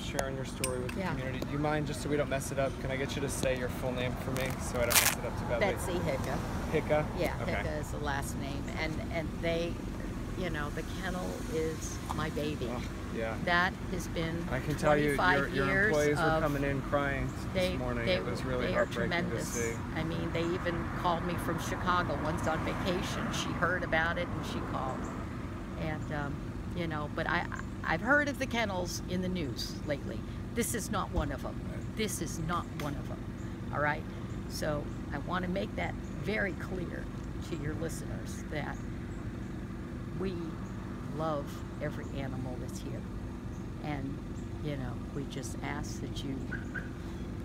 sharing your story with the community. Do you mind, just so we don't mess it up, can I get you to say your full name for me so I don't mess it up too badly? Betsy Hicka. Hicka? Yeah, okay. Hicka is the last name. And they, you know, the kennel is my baby. Oh, yeah. That has been I can tell you, your employees were coming in crying this morning. It was really heartbreaking to see. I mean, they even called me from Chicago once on vacation. She heard about it and she called. And, you know, but I've heard of the kennels in the news lately. This is not one of them. This is not one of them. All right? So I want to make that very clear to your listeners that we love every animal that's here. And, you know, we just ask that you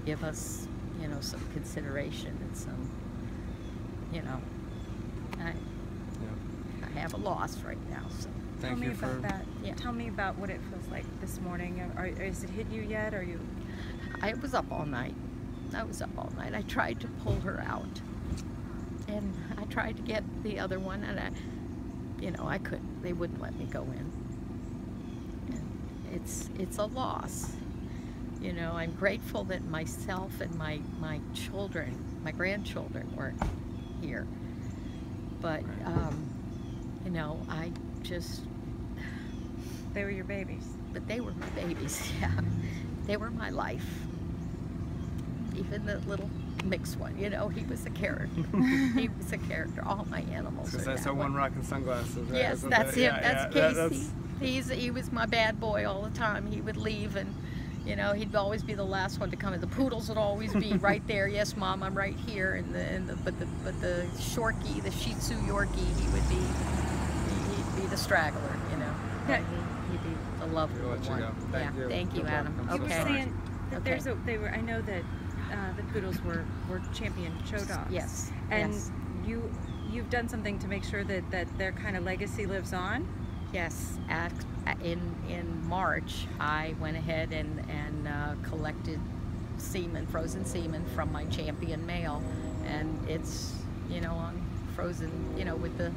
give us, you know, some consideration and some, you know, I have a loss right now, so. Tell me about that. Yeah. Tell me about what it feels like this morning. Has it hit you yet? Are you? I was up all night. I tried to pull her out, and I tried to get the other one, and you know, I couldn't. They wouldn't let me go in. And it's a loss. You know, I'm grateful that myself and my children, my grandchildren, weren't here. But you know, I just. They were your babies. But they were my babies, yeah. They were my life. Even the little mixed one, you know, he was a character. He was a character. All my animals. Because that's that one rocking sunglasses, right? Yes, that's him. That's Casey. He was my bad boy all the time. He would leave, and you know, he'd always be the last one to come in. The poodles would always be right there. Yes, Mom, I'm right here. But the Shorkie, the Shih Tzu Yorkie, he'd be the straggler, you know. Yeah. He'd be the lovely one. Thank you, Adam. You were saying that I know that the poodles were champion show dogs. Yes. And you've done something to make sure that their kind of legacy lives on? Yes. In March, I went ahead and collected semen, frozen semen from my champion male, and it's, you know, on frozen, you know, with the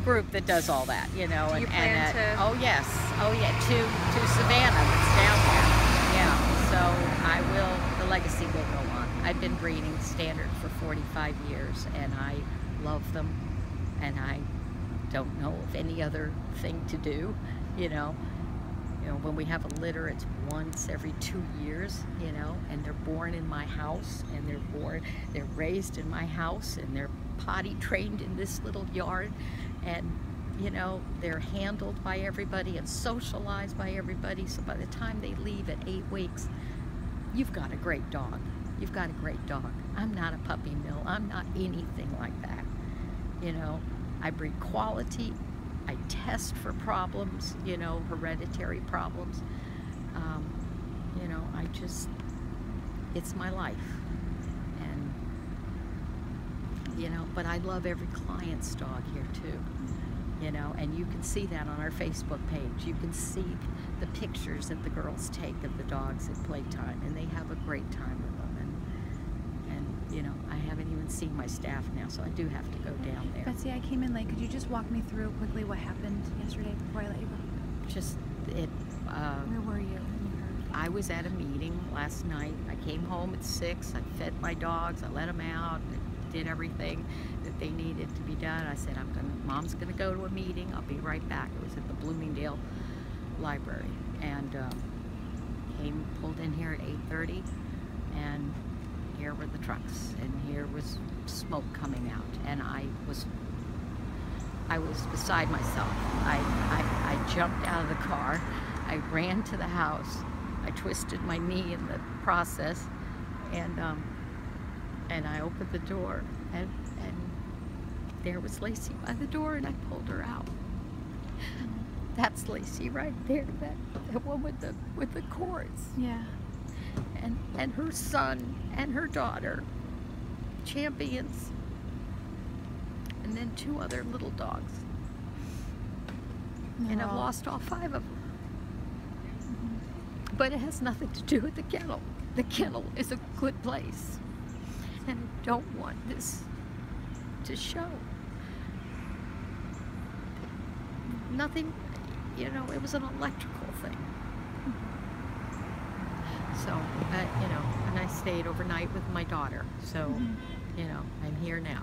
group that does all that, you know. Do you plan to? Oh yes, oh yeah, to Savannah, that's down there. Yeah, so I will. The legacy will go on. I've been breeding standard for 45 years, and I love them, and I don't know of any other thing to do, you know. You know, when we have a litter, it's once every 2 years, you know, and they're born in my house, and they're raised in my house, and they're potty trained in this little yard, and you know, they're handled by everybody and socialized by everybody. So by the time they leave at 8 weeks, you've got a great dog. You've got a great dog. I'm not a puppy mill. I'm not anything like that. You know, I breed quality. I test for problems, you know, hereditary problems. You know, it's my life. And, you know, but I love every client's dog here too. You know, and you can see that on our Facebook page. You can see the pictures that the girls take of the dogs at playtime, and they have a great time with them. And you know, I haven't even seen my staff now, so I do have to go down there. Betsy, I came in late. Could you just walk me through quickly what happened yesterday before I let you go? Where were you? I was at a meeting last night. I came home at 6. I fed my dogs. I let them out. Did everything that they needed to be done. I said, Mom's gonna go to a meeting. I'll be right back. It was at the Bloomingdale Library, and pulled in here at 8:30, and here were the trucks, and here was smoke coming out, and I was beside myself. I jumped out of the car. I ran to the house. I twisted my knee in the process, and I opened the door, and there was Lacey by the door, and I pulled her out. That's Lacey right there, that one with the cords. Yeah. And her son and her daughter, champions, and then 2 other little dogs. And I've lost all 5 of them. But it has nothing to do with the kennel. The kennel is a good place. And I don't want this to show. Nothing, you know, it was an electrical thing. So, you know, and I stayed overnight with my daughter. So, you know, I'm here now.